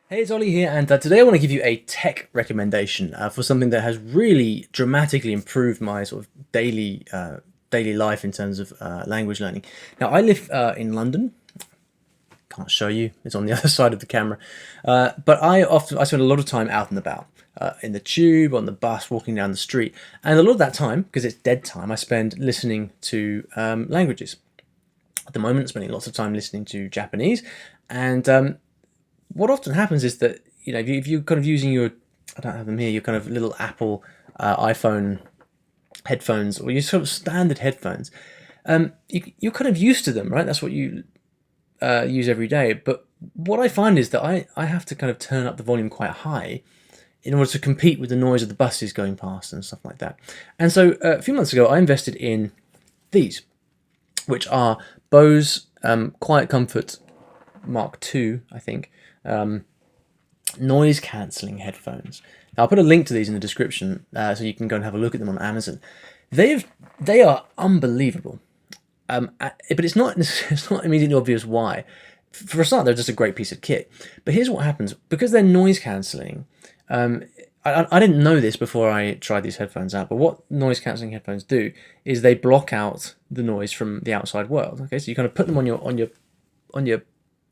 Hey, it's Ollie here, and today I want to give you a tech recommendation for something that has really dramatically improved my sort of daily life in terms of language learning. Now, I live in London. Can't show you; it's on the other side of the camera. But I spend a lot of time out and about, in the tube, on the bus, walking down the street, and a lot of that time, because it's dead time, I spend listening to languages. At the moment, I'm spending lots of time listening to Japanese, and what often happens is that if you're kind of using your, I don't have them here, your kind of little Apple iPhone headphones, or your sort of standard headphones, you're kind of used to them, right? That's what you use every day. But what I find is that I have to kind of turn up the volume quite high in order to compete with the noise of the buses going past and stuff like that. And so a few months ago, I invested in these, which are Bose Quiet Comfort Mark II, I think, noise cancelling headphones. Now, I'll put a link to these in the description so you can go and have a look at them on Amazon. They are unbelievable, but it's not immediately obvious why. For a start, they're just a great piece of kit. But here's what happens: because they're noise cancelling. I didn't know this before I tried these headphones out, but what noise cancelling headphones do is they block out the noise from the outside world. Okay, so you kind of put them on your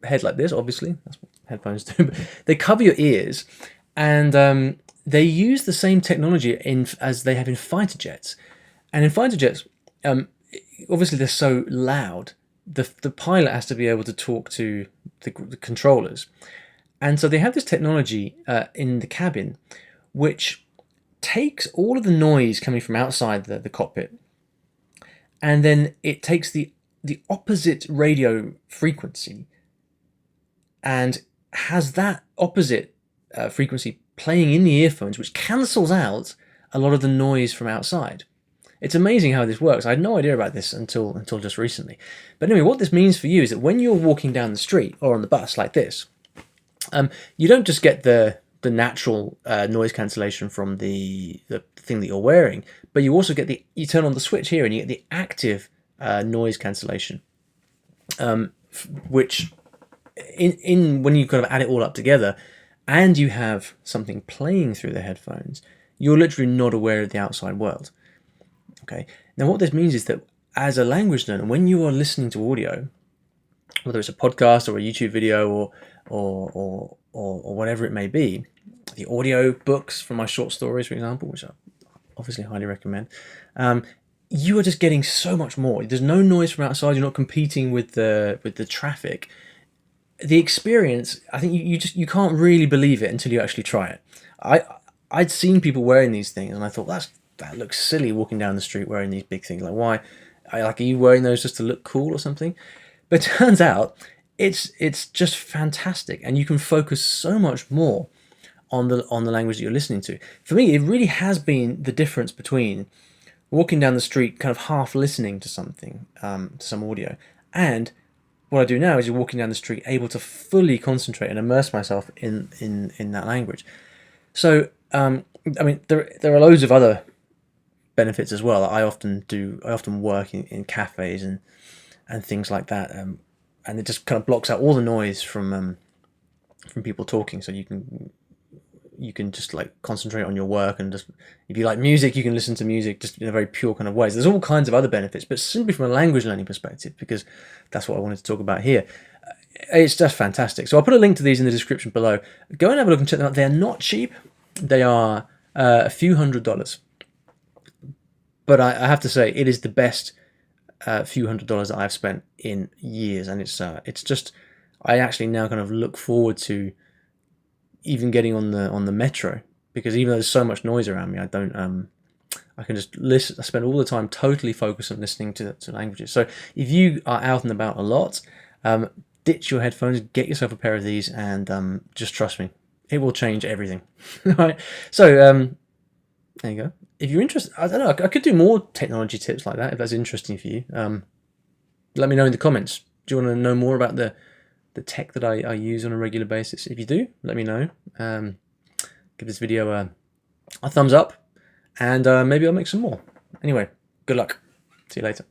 head like this. Obviously, that's what headphones do. But they cover your ears, and they use the same technology as they have in fighter jets. And in fighter jets, obviously they're so loud. The pilot has to be able to talk to the controllers, and so they have this technology in the cabin, which takes all of the noise coming from outside the cockpit, and then it takes the opposite radio frequency and has that opposite frequency playing in the earphones, which cancels out a lot of the noise from outside. It's amazing how this works. I had no idea about this until just recently. But anyway, what this means for you is that when you're walking down the street or on the bus like this, you don't just get the natural noise cancellation from the thing that you're wearing, but you also get you turn on the switch here and you get the active noise cancellation, which in when you kind of add it all up together, and you have something playing through the headphones, you're literally not aware of the outside world. Okay. Now, what this means is that as a language learner, when you are listening to audio, whether it's a podcast or a YouTube video or whatever it may be, the audio books from my short stories, for example, which I obviously highly recommend, you are just getting so much more. There's no noise from outside. You're not competing with the traffic. The experience, I think you can't really believe it until you actually try it. I'd seen people wearing these things, and I thought that looks silly walking down the street wearing these big things. Like, why? Are you wearing those just to look cool or something? But it turns out it's just fantastic, and you can focus so much more on the language that you're listening to. For me, it really has been the difference between walking down the street, kind of half listening to something, to some audio, and what I do now is you're walking down the street, able to fully concentrate and immerse myself in that language. So, I mean, there are loads of other benefits as well. I often work in cafes and things like that, and it just kind of blocks out all the noise from people talking, so you can just like concentrate on your work, and just, if you like music, you can listen to music just in a very pure kind of way. So there's all kinds of other benefits, but simply from a language learning perspective, because that's what I wanted to talk about here, it's just fantastic. So I'll put a link to these in the description below. Go and have a look and check them out. They're not cheap. They are a few $100s, but I have to say it is the best few $100s that I've spent in years, and it's just, I actually now kind of look forward to even getting on the metro, because even though there's so much noise around me, I can just listen. I spend all the time totally focused on listening to languages. So if you are out and about a lot, ditch your headphones, get yourself a pair of these, and just trust me, it will change everything. All right. So there you go. If you're interested, I don't know, I could do more technology tips like that if that's interesting for you. Let me know in the comments. Do you want to know more about the tech that I use on a regular basis? If you do, let me know. Give this video a thumbs up, and maybe I'll make some more. Anyway, good luck. See you later.